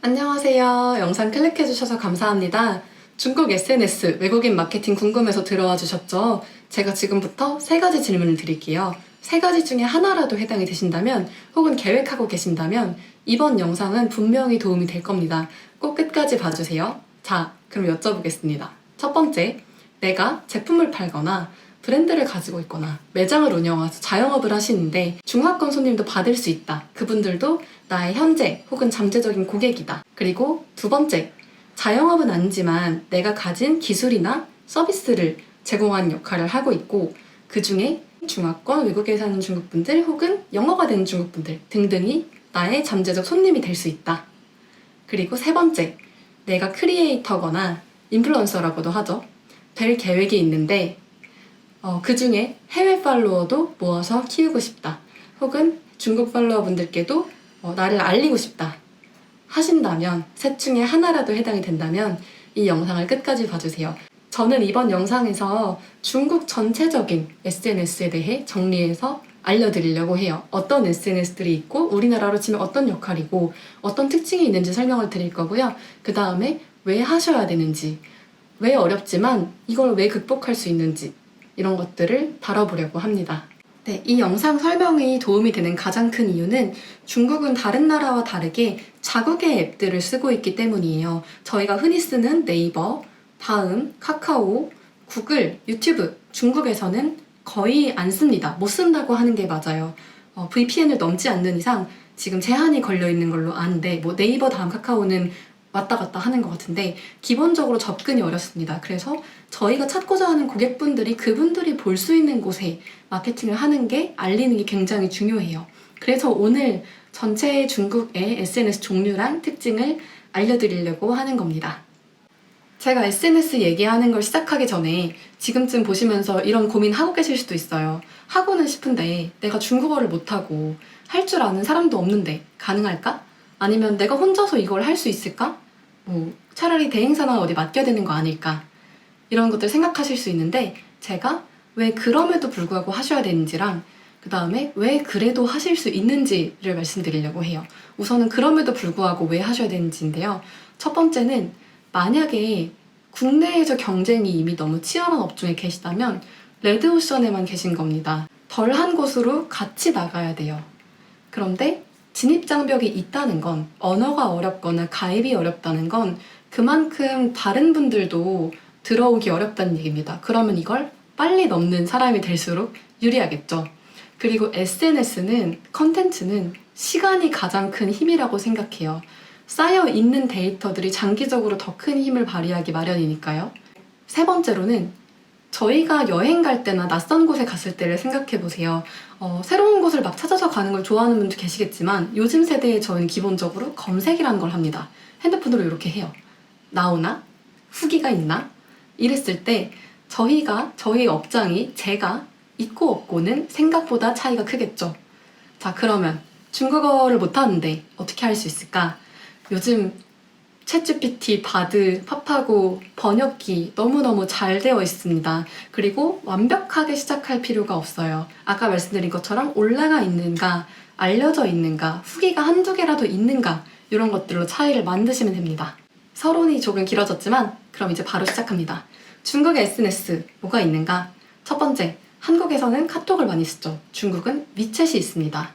안녕하세요. 영상 클릭해주셔서 감사합니다. 중국 SNS, 외국인 마케팅 궁금해서 들어와 주셨죠? 제가 지금부터 3가지 질문을 드릴게요. 3가지 중에 하나라도 해당이 되신다면, 혹은 계획하고 계신다면, 이번 영상은 분명히 도움이 될 겁니다. 꼭 끝까지 봐주세요. 자, 그럼 여쭤보겠습니다. 첫 번째, 내가 제품을 팔거나 브랜드를 가지고 있거나 매장을 운영해서 자영업을 하시는데 중화권 손님도 받을 수 있다. 그분들도 나의 현재 혹은 잠재적인 고객이다. 그리고 두 번째, 자영업은 아니지만 내가 가진 기술이나 서비스를 제공하는 역할을 하고 있고 그 중에 중화권, 외국에 사는 중국분들 혹은 영어가 되는 중국분들 등등이 나의 잠재적 손님이 될 수 있다. 그리고 세 번째, 내가 크리에이터거나 인플루언서라고도 하죠. 될 계획이 있는데 그 중에 해외 팔로워도 모아서 키우고 싶다. 혹은 중국 팔로워분들께도 나를 알리고 싶다. 하신다면, 셋 중에 하나라도 해당이 된다면 이 영상을 끝까지 봐주세요. 저는 이번 영상에서 중국 전체적인 SNS에 대해 정리해서 알려드리려고 해요. 어떤 SNS들이 있고 우리나라로 치면 어떤 역할이고 어떤 특징이 있는지 설명을 드릴 거고요. 그 다음에 왜 하셔야 되는지, 왜 어렵지만 이걸 왜 극복할 수 있는지 이런 것들을 다뤄보려고 합니다. 네, 이 영상 설명이 도움이 되는 가장 큰 이유는 중국은 다른 나라와 다르게 자국의 앱들을 쓰고 있기 때문이에요. 저희가 흔히 쓰는 네이버, 다음, 카카오, 구글, 유튜브, 중국에서는 거의 안 씁니다. 못 쓴다고 하는 게 맞아요. VPN을 넘지 않는 이상 지금 제한이 걸려 있는 걸로 아는데 네이버, 다음, 카카오는 왔다 갔다 하는 것 같은데 기본적으로 접근이 어렵습니다. 그래서 저희가 찾고자 하는 고객분들이 그분들이 볼 수 있는 곳에 마케팅을 하는 게, 알리는 게 굉장히 중요해요. 그래서 오늘 전체 중국의 SNS 종류랑 특징을 알려드리려고 하는 겁니다. 제가 SNS 얘기하는 걸 시작하기 전에 지금쯤 보시면서 이런 고민하고 계실 수도 있어요. 하고는 싶은데 내가 중국어를 못하고 할 줄 아는 사람도 없는데 가능할까? 아니면 내가 혼자서 이걸 할 수 있을까? 차라리 대행사나 어디 맡겨야 되는 거 아닐까? 이런 것들 생각하실 수 있는데 제가 왜 그럼에도 불구하고 하셔야 되는지랑 그 다음에 왜 그래도 하실 수 있는지를 말씀드리려고 해요. 우선은 그럼에도 불구하고 왜 하셔야 되는지인데요. 첫 번째는 만약에 국내에서 경쟁이 이미 너무 치열한 업종에 계시다면 레드오션에만 계신 겁니다. 덜한 곳으로 같이 나가야 돼요. 그런데 진입장벽이 있다는 건, 언어가 어렵거나 가입이 어렵다는 건 그만큼 다른 분들도 들어오기 어렵다는 얘기입니다. 그러면 이걸 빨리 넘는 사람이 될수록 유리하겠죠. 그리고 SNS는, 컨텐츠는 시간이 가장 큰 힘이라고 생각해요. 쌓여있는 데이터들이 장기적으로 더 큰 힘을 발휘하기 마련이니까요. 세 번째로는 저희가 여행 갈 때나 낯선 곳에 갔을 때를 생각해 보세요. 새로운 곳을 막 찾아서 가는 걸 좋아하는 분도 계시겠지만 요즘 세대의 저희는 기본적으로 검색이라는 걸 합니다. 핸드폰으로 이렇게 해요. 나오나? 후기가 있나? 이랬을 때 저희 업장이 제가 있고 없고는 생각보다 차이가 크겠죠. 자, 그러면 중국어를 못하는데 어떻게 할 수 있을까? 요즘 챗GPT, 바드, 파파고, 번역기 너무너무 잘 되어 있습니다. 그리고 완벽하게 시작할 필요가 없어요. 아까 말씀드린 것처럼 올라가 있는가, 알려져 있는가, 후기가 한두 개라도 있는가 이런 것들로 차이를 만드시면 됩니다. 서론이 조금 길어졌지만 그럼 이제 바로 시작합니다. 중국의 SNS 뭐가 있는가? 첫 번째, 한국에서는 카톡을 많이 쓰죠. 중국은 위챗이 있습니다.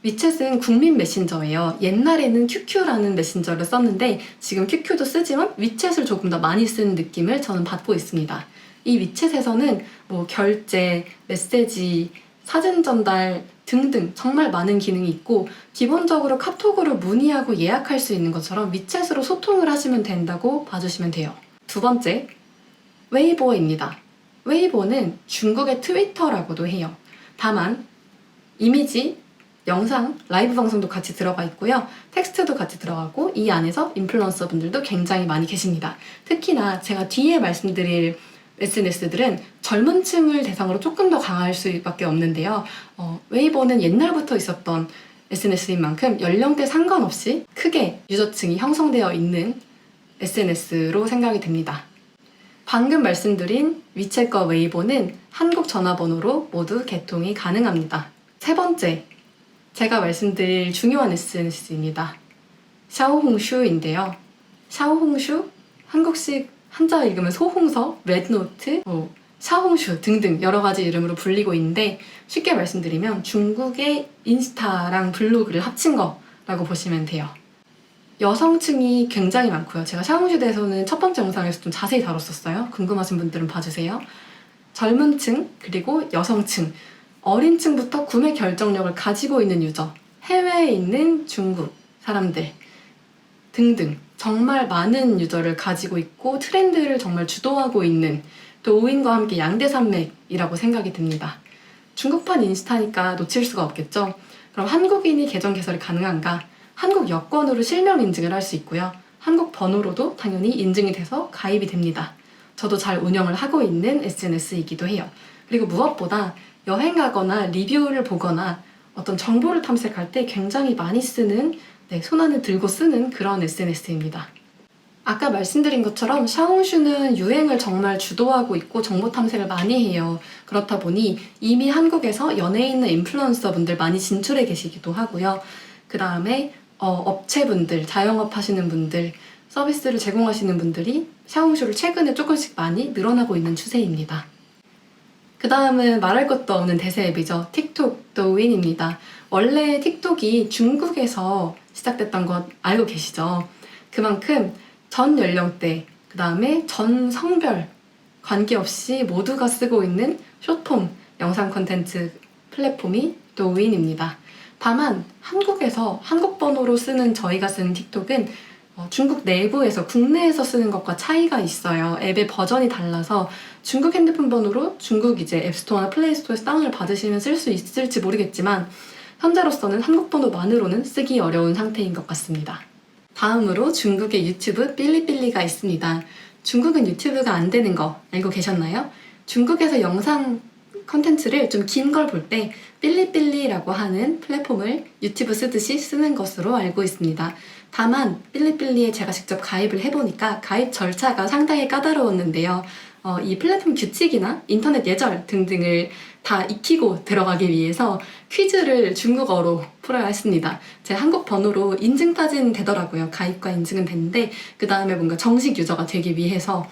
위챗은 국민 메신저예요. 옛날에는 QQ라는 메신저를 썼는데 지금 QQ도 쓰지만 위챗을 조금 더 많이 쓰는 느낌을 저는 받고 있습니다. 이 위챗에서는 결제, 메시지, 사진 전달 등등 정말 많은 기능이 있고 기본적으로 카톡으로 문의하고 예약할 수 있는 것처럼 위챗으로 소통을 하시면 된다고 봐주시면 돼요. 두 번째, 웨이보입니다. 웨이보는 중국의 트위터라고도 해요. 다만 이미지, 영상, 라이브 방송도 같이 들어가 있고요. 텍스트도 같이 들어가고 이 안에서 인플루언서 분들도 굉장히 많이 계십니다. 특히나 제가 뒤에 말씀드릴 SNS들은 젊은 층을 대상으로 조금 더 강할 수밖에 없는데요. 웨이보는 옛날부터 있었던 SNS인 만큼 연령대 상관없이 크게 유저층이 형성되어 있는 SNS로 생각이 됩니다. 방금 말씀드린 위챗과 웨이보는 한국 전화번호로 모두 개통이 가능합니다. 세 번째, 제가 말씀드릴 중요한 SNS입니다. 샤오홍슈인데요. 샤오홍슈, 한국식 한자 읽으면 소홍서, 레드노트, 샤홍슈 등등 여러 가지 이름으로 불리고 있는데 쉽게 말씀드리면 중국의 인스타랑 블로그를 합친 거라고 보시면 돼요. 여성층이 굉장히 많고요. 제가 샤오홍슈에 대해서는 첫 번째 영상에서 좀 자세히 다뤘었어요. 궁금하신 분들은 봐주세요. 젊은 층, 그리고 여성층, 어린 층부터 구매 결정력을 가지고 있는 유저, 해외에 있는 중국 사람들 등등 정말 많은 유저를 가지고 있고 트렌드를 정말 주도하고 있는 또 오인과 함께 양대산맥이라고 생각이 듭니다. 중국판 인스타니까 놓칠 수가 없겠죠? 그럼 한국인이 계정 개설이 가능한가? 한국 여권으로 실명 인증을 할 수 있고요. 한국 번호로도 당연히 인증이 돼서 가입이 됩니다. 저도 잘 운영을 하고 있는 SNS이기도 해요. 그리고 무엇보다 여행 가거나 리뷰를 보거나 어떤 정보를 탐색할 때 굉장히 많이 쓰는 손안을 들고 쓰는 그런 SNS입니다. 아까 말씀드린 것처럼 샤오홍슈는 유행을 정말 주도하고 있고 정보 탐색을 많이 해요. 그렇다 보니 이미 한국에서 연예인이나 인플루언서 분들 많이 진출해 계시기도 하고요. 그 다음에 업체분들, 자영업 하시는 분들, 서비스를 제공하시는 분들이 샤오홍슈를 최근에 조금씩 많이 늘어나고 있는 추세입니다. 그 다음은 말할 것도 없는 대세 앱이죠. 틱톡 도우인입니다. 원래 틱톡이 중국에서 시작됐던 것 알고 계시죠? 그만큼 전 연령대, 그 다음에 전 성별 관계없이 모두가 쓰고 있는 숏폼 영상 콘텐츠 플랫폼이 도우인입니다. 다만 한국에서 한국 번호로 쓰는 저희가 쓰는 틱톡은 중국 내부에서 국내에서 쓰는 것과 차이가 있어요. 앱의 버전이 달라서 중국 핸드폰 번호로 중국 앱스토어나 플레이스토어에서 다운을 받으시면 쓸 수 있을지 모르겠지만 현재로서는 한국 번호만으로는 쓰기 어려운 상태인 것 같습니다. 다음으로 중국의 유튜브 삐리삐리가 있습니다. 중국은 유튜브가 안 되는 거 알고 계셨나요? 중국에서 영상 컨텐츠를 좀 긴 걸 볼 때 삐리삐리라고 하는 플랫폼을 유튜브 쓰듯이 쓰는 것으로 알고 있습니다. 다만 삐리삐리에 제가 직접 가입을 해보니까 가입 절차가 상당히 까다로웠는데요. 이 플랫폼 규칙이나 인터넷 예절 등등을 다 익히고 들어가기 위해서 퀴즈를 중국어로 풀어야 했습니다. 제 한국 번호로 인증까지는 되더라고요. 가입과 인증은 됐는데 그 다음에 뭔가 정식 유저가 되기 위해서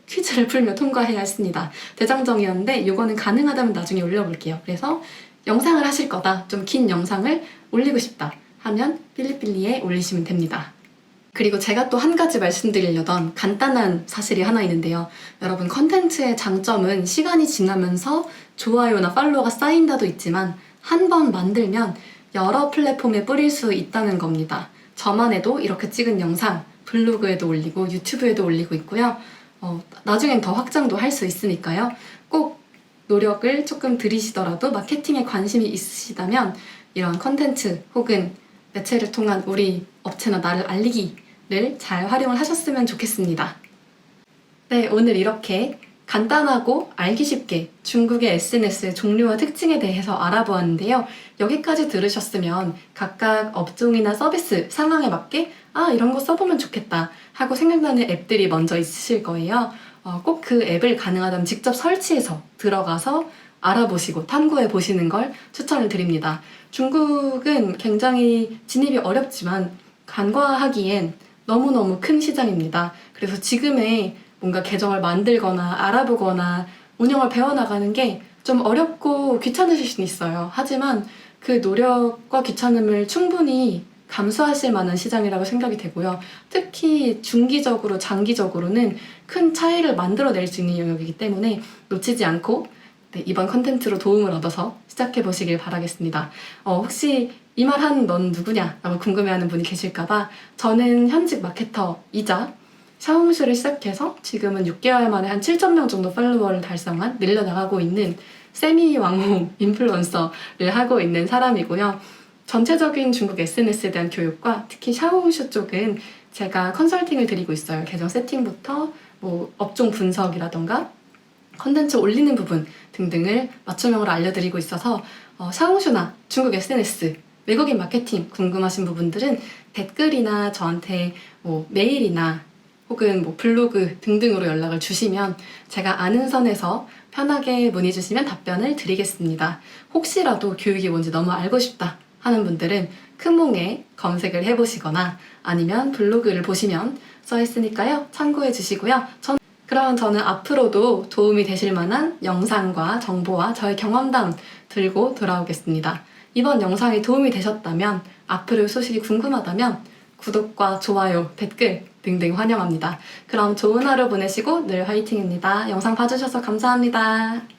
퀴즈를 풀며 통과해야 했습니다. 대장정이었는데 이거는 가능하다면 나중에 올려볼게요. 그래서 영상을 하실 거다, 좀 긴 영상을 올리고 싶다 하면 삐리삐리에 올리시면 됩니다. 그리고 제가 또 한 가지 말씀드리려던 간단한 사실이 하나 있는데요. 여러분, 컨텐츠의 장점은 시간이 지나면서 좋아요나 팔로워가 쌓인다도 있지만 한 번 만들면 여러 플랫폼에 뿌릴 수 있다는 겁니다. 저만 해도 이렇게 찍은 영상 블로그에도 올리고 유튜브에도 올리고 있고요. 나중엔 더 확장도 할 수 있으니까요. 꼭 노력을 조금 들이시더라도 마케팅에 관심이 있으시다면 이런 컨텐츠 혹은 매체를 통한 우리 업체나 나를 알리기를 잘 활용을 하셨으면 좋겠습니다. 네, 오늘 이렇게 간단하고 알기 쉽게 중국의 SNS의 종류와 특징에 대해서 알아보았는데요. 여기까지 들으셨으면 각각 업종이나 서비스 상황에 맞게 이런 거 써보면 좋겠다 하고 생각나는 앱들이 먼저 있으실 거예요. 꼭 그 앱을 가능하다면 직접 설치해서 들어가서 알아보시고 탐구해 보시는 걸 추천을 드립니다. 중국은 굉장히 진입이 어렵지만 간과하기엔 너무너무 큰 시장입니다. 그래서 지금의 뭔가 계정을 만들거나 알아보거나 운영을 배워나가는 게 좀 어렵고 귀찮으실 수는 있어요. 하지만 그 노력과 귀찮음을 충분히 감수하실 만한 시장이라고 생각이 되고요. 특히 중기적으로 장기적으로는 큰 차이를 만들어낼 수 있는 영역이기 때문에 놓치지 않고 이번 컨텐츠로 도움을 얻어서 시작해 보시길 바라겠습니다. 혹시 이 말 한 넌 누구냐? 라고 궁금해하는 분이 계실까봐 저는 현직 마케터이자 샤오홍슈를 시작해서 지금은 6개월 만에 한 7,000명 정도 팔로워를 달성한 늘려나가고 있는 세미 왕홍 인플루언서를 하고 있는 사람이고요. 전체적인 중국 SNS에 대한 교육과 특히 샤오홍슈 쪽은 제가 컨설팅을 드리고 있어요. 계정 세팅부터 업종 분석이라던가 컨텐츠 올리는 부분 등등을 맞춤형으로 알려드리고 있어서 샤오홍슈나 중국 SNS, 외국인 마케팅 궁금하신 부분들은 댓글이나 저한테 메일이나 혹은 블로그 등등으로 연락을 주시면 제가 아는 선에서 편하게 문의 주시면 답변을 드리겠습니다. 혹시라도 교육이 뭔지 너무 알고 싶다 하는 분들은 크몽에 검색을 해보시거나 아니면 블로그를 보시면 써 있으니까요. 참고해 주시고요. 그럼 저는 앞으로도 도움이 되실 만한 영상과 정보와 저의 경험담 들고 돌아오겠습니다. 이번 영상이 도움이 되셨다면, 앞으로의 소식이 궁금하다면 구독과 좋아요, 댓글 등등 환영합니다. 그럼 좋은 하루 보내시고 늘 화이팅입니다. 영상 봐주셔서 감사합니다.